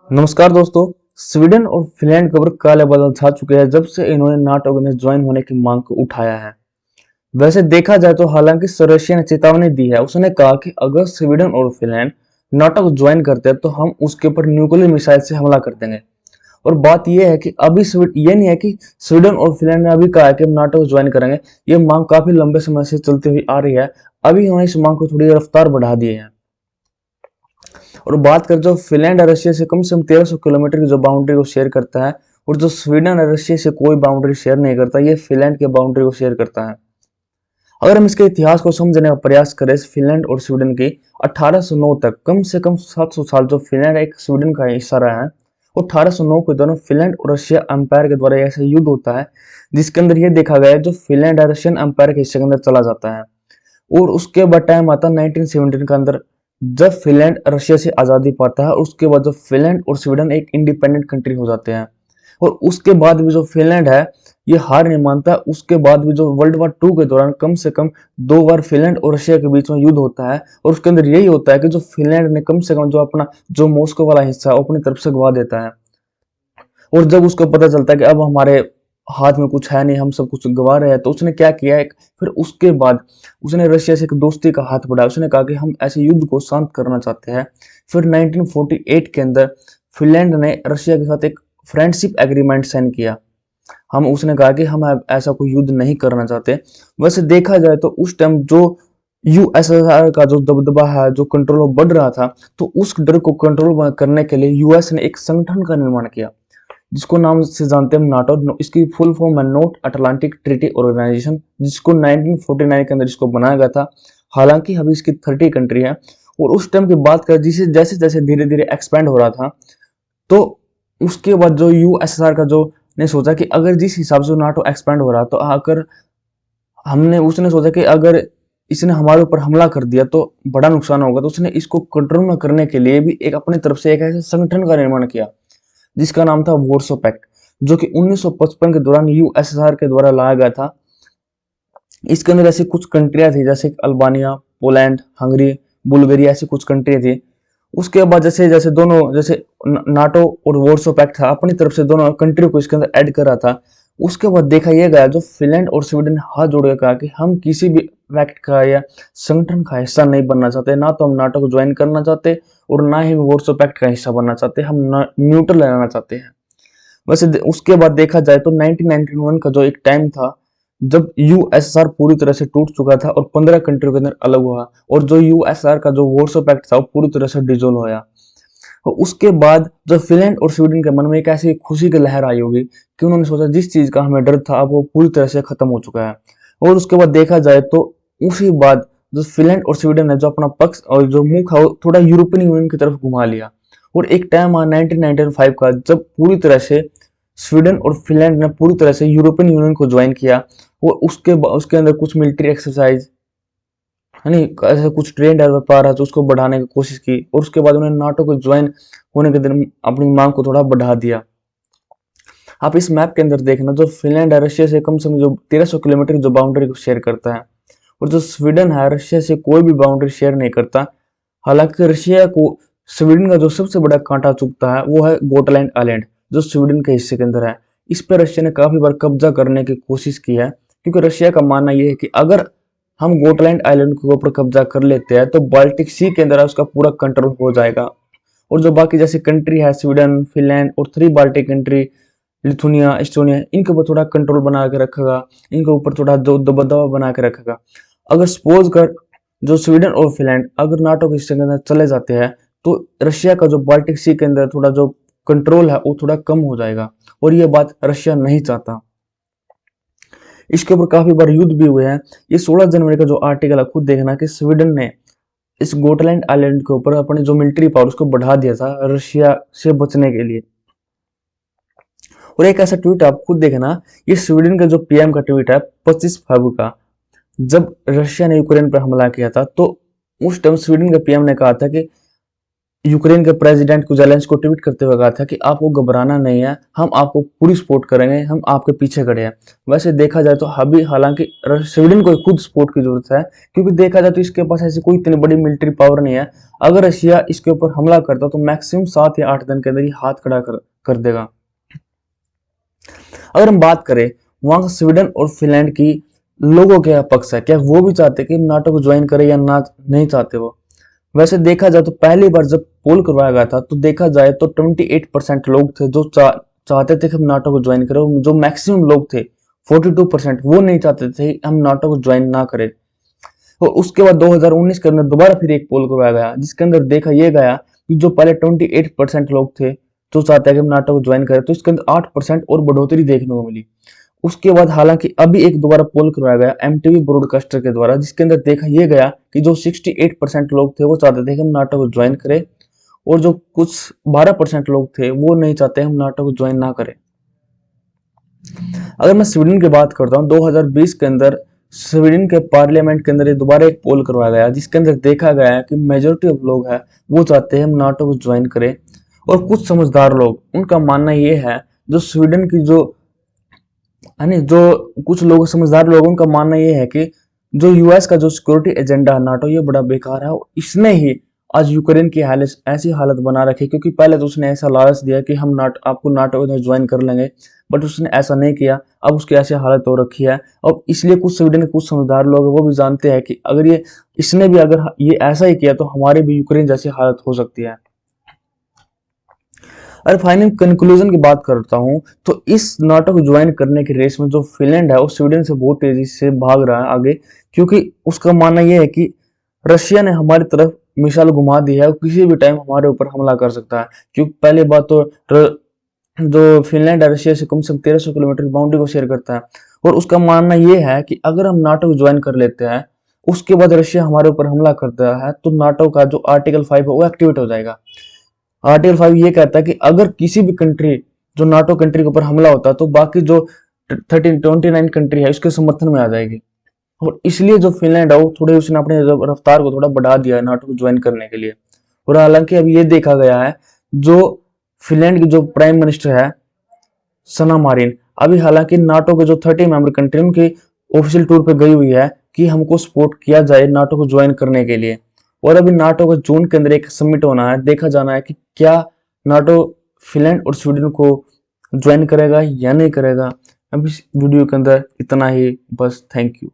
नमस्कार दोस्तों। स्वीडन और फिनलैंड के ऊपर काले बादल छा चुके हैं जब से इन्होंने नाटो में ज्वाइन होने की मांग को उठाया है। वैसे देखा जाए तो हालांकि रशिया ने चेतावनी दी है। उसने कहा कि अगर स्वीडन और फिनलैंड नाटो को ज्वाइन करते हैं तो हम उसके ऊपर न्यूक्लियर मिसाइल से हमला कर देंगे। और बात यह है कि अभी ये नहीं है कि स्वीडन और फिनलैंड ने अभी कहा है कि हम नाटो को ज्वाइन करेंगे। ये मांग काफी लंबे समय से चलती हुई आ रही है। अभी उन्होंने इस मांग को थोड़ी रफ्तार बढ़ा दी है। और बात करें जो फिनलैंड है रशिया से कम 1300 किलोमीटर की जो बाउंड्री को शेयर करता है, और जो स्वीडन है रशिया से कोई बाउंड्री शेयर नहीं करता, ये फिनलैंड के बाउंड्री को शेयर करता है। अगर हम इसके इतिहास को समझने का प्रयास करें फिनलैंड और स्वीडन की, 1809 तक कम से कम 700 साल जो फिनलैंड एक स्वीडन का हिस्सा रहा है, वो 1809 के दौरान फिनलैंड और रशिया अंपायर के द्वारा ऐसा युद्ध होता है जिसके अंदर यह देखा गया है जो फिनलैंड है रशियन अंपायर के हिस्से के अंदर चला जाता है। और उसके बाद टाइम आता है 1917 के अंदर, जब फिनलैंड रशिया से आजादी पाता है। उसके बाद जो फिनलैंड और स्वीडन एक इंडिपेंडेंट कंट्री हो जाते हैं। और उसके बाद भी जो फिनलैंड है ये हार नहीं मानता। उसके बाद भी जो वर्ल्ड वार टू के दौरान कम से कम 2 बार फिनलैंड और रशिया के बीच में युद्ध होता है, और उसके अंदर यही होता है कि जो फिनलैंड ने कम से कम जो अपना जो मॉस्को वाला हिस्सा है अपनी तरफ से गवा देता है। और जब उसको पता चलता है कि अब हमारे हाथ में कुछ है नहीं, हम सब कुछ गवा रहे हैं, तो उसने क्या किया है, फिर उसके बाद उसने रशिया से एक दोस्ती का हाथ बढ़ाया। उसने कहा कि हम ऐसे युद्ध को शांत करना चाहते हैं। फिर 1948 के अंदर फिनलैंड ने रशिया के साथ एक फ्रेंडशिप एग्रीमेंट साइन किया। हम उसने कहा कि हम अब ऐसा कोई युद्ध नहीं करना चाहते। वैसे देखा जाए तो उस टाइम जो यूएसएसआर का जो दबदबा है, जो कंट्रोल बढ़ रहा था, तो उस डर को कंट्रोल करने के लिए यूएस ने एक संगठन का निर्माण किया जिसको नाम से जानते हैं हम नाटो। इसकी फुल फॉर्म है नॉर्थ अटलांटिक ट्रीटी ऑर्गेनाइजेशन, जिसको 1949 के अंदर इसको बनाया गया था। हालांकि अभी इसकी 30 कंट्री है। और उस टाइम की बात करें जिसे जैसे जैसे धीरे धीरे एक्सपेंड हो रहा था, तो उसके बाद जो यूएसएसआर का जो ने सोचा कि अगर जिस हिसाब से नाटो एक्सपेंड हो रहा, तो अगर हमने उसने सोचा कि अगर इसने हमारे ऊपर हमला कर दिया तो बड़ा नुकसान होगा। तो उसने इसको कंट्रोल में करने के लिए भी एक अपनी तरफ से एक ऐसे संगठन का निर्माण किया जिसका नाम था वॉर्सो पैक्ट, जो कि 1955 के दौरान यूएसएसआर के द्वारा लाया गया था। इसके अंदर ऐसी कुछ कंट्रियां थी जैसे अल्बानिया, पोलैंड, हंगरी, बुल्गारिया, ऐसी कुछ कंट्रियां थी। उसके बाद जैसे जैसे दोनों जैसे नाटो और वॉर्सो पैक्ट था अपनी तरफ से दोनों कंट्री को इसके अंदर ऐड कर रहा था। उसके बाद देखा यह गया जो फिनलैंड और स्वीडन ने हाथ जोड़कर कहा कि हम किसी भी पैक्ट का या संगठन का हिस्सा नहीं बनना चाहते, ना तो हम नाटो को ज्वाइन करना चाहते और ना ही वॉर्सो पैक्ट का हिस्सा बनना चाहते, हम न्यूट्रल रहना चाहते हैं। वैसे उसके बाद देखा जाए तो 1991 का जो एक टाइम था जब यूएसएसआर पूरी तरह से टूट चुका था और 15 कंट्रियों के अंदर अलग हुआ, और जो यूएसएसआर का जो वॉर्सो पैक्ट था वो पूरी तरह से डिसॉल्व होया। और उसके बाद जो फिनलैंड और स्वीडन के मन में एक ऐसी खुशी की लहर आई होगी कि उन्होंने सोचा जिस चीज का हमें डर था अब वो पूरी तरह से खत्म हो चुका है। और उसके बाद देखा जाए तो उसी बाद जो फिनलैंड और स्वीडन ने जो अपना पक्ष और जो मुंह था वो थोड़ा यूरोपियन यूनियन की तरफ घुमा लिया। और एक टाइम आया 1995 का जब पूरी तरह से स्वीडन और फिनलैंड ने पूरी तरह से यूरोपियन यूनियन को ज्वाइन किया। और उसके अंदर कुछ मिलिट्री एक्सरसाइज यानी ऐसा कुछ ट्रेन डेवलप आ रहा था उसको बढ़ाने की कोशिश की। और उसके बाद उन्होंने नाटो को ज्वाइन होने के दिन अपनी मांग को थोड़ा बढ़ा दिया। आप इस मैप के अंदर देखना जो फिनलैंड है रशिया से कम से कम जो 1300 किलोमीटर जो बाउंड्री को शेयर करता है, और जो स्वीडन है रशिया से कोई भी बाउंड्री शेयर नहीं करता। हालांकि रशिया को स्वीडन का जो सबसे बड़ा कांटा चुभता है वो है गोटलैंड आइलैंड, जो स्वीडन के हिस्से के अंदर है। इस पर रशिया ने काफी बार कब्जा करने की कोशिश की है, क्योंकि रशिया का मानना यह है कि अगर हम गोटलैंड आइलैंड के ऊपर कब्जा कर लेते हैं तो बाल्टिक सी के अंदर उसका पूरा कंट्रोल हो जाएगा। और जो बाकी जैसे कंट्री है स्वीडन, फिनलैंड और 3 बाल्टिक कंट्री, लिथुनिया, एस्टोनिया, इनके ऊपर थोड़ा कंट्रोल बना के रखेगा, इनके ऊपर थोड़ा जो दबदबा बना के रखेगा। अगर सपोज कर जो स्वीडन और फिनलैंड अगर नाटो के हिस्से के अंदर चले जाते हैं, तो रशिया का जो बाल्टिक सी के अंदर थोड़ा जो कंट्रोल है वो थोड़ा कम हो जाएगा, और ये बात रशिया नहीं चाहता। इसके ऊपर काफी बार युद्ध भी हुए हैं। ये 16 जनवरी का जो आर्टिकल है खुद देखना कि स्वीडन ने इस गोटलैंड आइलैंड के ऊपर अपनी जो मिलिट्री पावर उसको बढ़ा दिया था रशिया से बचने के लिए। और एक ऐसा ट्वीट आप खुद देखना, ये स्वीडन का जो पीएम का ट्वीट है 25 फरवरी का, जब रशिया ने यूक्रेन पर हमला किया था, तो उस टाइम स्वीडन के पीएम ने कहा था कि यूक्रेन के प्रेसिडेंट को जेलेंस्की को ट्वीट करते हुए कहा था कि आपको घबराना नहीं है, हम आपको पूरी सपोर्ट करेंगे, हम आपके पीछे खड़े हैं। वैसे देखा जाए तो अभी हालांकि स्वीडन को खुद सपोर्ट की जरूरत है, क्योंकि देखा जाए तो इसके पास ऐसी कोई इतनी बड़ी मिलिट्री पावर नहीं है। अगर रशिया इसके ऊपर हमला करता तो मैक्सिमम 7 या 8 दिन के अंदर ही हाथ खड़ा कर देगा। अगर हम बात करें वहां का स्वीडन और फिनलैंड की लोगों के पक्ष है, क्या वो भी चाहते कि नाटो को ज्वाइन करे या ना नहीं चाहते वो। वैसे देखा जाए तो पहली बार जब पोल करवाया गया था तो देखा जाए तो 28% लोग थे जो चाहते थे कि हम नाटो को ज्वाइन करें। जो मैक्सिमम लोग थे 42% वो नहीं चाहते थे हम नाटो को ज्वाइन ना करें। और उसके बाद 2019 के अंदर दोबारा फिर एक पोल करवाया गया जिसके अंदर देखा यह गया कि जो पहले 28% लोग थे जो चाहते हैं कि हम नाटो को ज्वाइन करें, तो इसके अंदर 8% और बढ़ोतरी देखने को मिली। उसके बाद हालांकि अभी एक दोबारा पोल करवाया गया एमटीवी ब्रॉडकास्टर के द्वारा, जिसके अंदर देखा यह गया कि जो 68% लोग थे वो चाहते थे कि हम नाटो को ज्वाइन करें, और जो कुछ 12% लोग थे वो नहीं चाहते हम नाटो को ज्वाइन ना करें। अगर मैं स्वीडन की बात करता हूँ 2020 के अंदर स्वीडन के पार्लियामेंट के अंदर दोबारा एक पोल करवाया गया जिसके अंदर देखा गया है कि मेजोरिटी ऑफ लोग हैं वो चाहते हैं हम नाटो को ज्वाइन करें। और कुछ समझदार लोग उनका मानना ये है, जो स्वीडन की जो यानी जो कुछ लोग समझदार लोगों का मानना ये है कि जो यूएस का जो सिक्योरिटी एजेंडा है नाटो ये बड़ा बेकार है, इसने ही आज यूक्रेन की हालत ऐसी हालत बना रखी। क्योंकि पहले तो उसने ऐसा लालच दिया कि हम आपको नाटो में ज्वाइन कर लेंगे, बट उसने ऐसा नहीं किया। अब उसकी ऐसी हालत हो रखी है, और इसलिए कुछ स्वीडन के कुछ समझदार लोग वो भी जानते हैं कि अगर इसने भी अगर ये ऐसा ही किया तो हमारे भी यूक्रेन जैसी हालत हो सकती है। अगर फाइनल कंक्लूजन की बात करता हूं तो इस नाटो को ज्वाइन करने की रेस में जो फिनलैंड है वो स्वीडन से बहुत तेजी से भाग रहा है आगे, क्योंकि उसका मानना यह है कि रशिया ने हमारी तरफ मिसाइल घुमा दी है और किसी भी टाइम हमारे ऊपर हमला कर सकता है। क्योंकि पहली बात तो जो फिनलैंड है रशिया से कम 1300 किलोमीटर की बाउंड्री को शेयर करता है, और उसका मानना यह है कि अगर हम नाटो को ज्वाइन कर लेते हैं उसके बाद रशिया हमारे ऊपर हमला करता है तो नाटो का जो आर्टिकल 5 है वो एक्टिवेट हो जाएगा। आर्टिकल 5 ये कहता है कि अगर किसी भी कंट्री जो नाटो कंट्री के ऊपर हमला होता है तो बाकी जो 29 कंट्री है उसके समर्थन में आ जाएगी। और इसलिए जो फिनलैंड है वो थोड़े उसने अपने रफ्तार को थोड़ा बढ़ा दिया है नाटो को ज्वाइन करने के लिए। और हालांकि अब ये देखा गया है जो फिनलैंड की जो प्राइम मिनिस्टर है सना मारिन अभी हालांकि नाटो के जो 30 मेंबर कंट्री उनके ऑफिशियल टूर पे गई हुई है कि हमको सपोर्ट किया जाए नाटो को ज्वाइन करने के लिए। और अभी नाटो का जून के अंदर एक समिट होना है, देखा जाना है कि क्या नाटो फिनलैंड और स्वीडन को ज्वाइन करेगा या नहीं करेगा। अभी इस वीडियो के अंदर इतना ही बस। Thank you.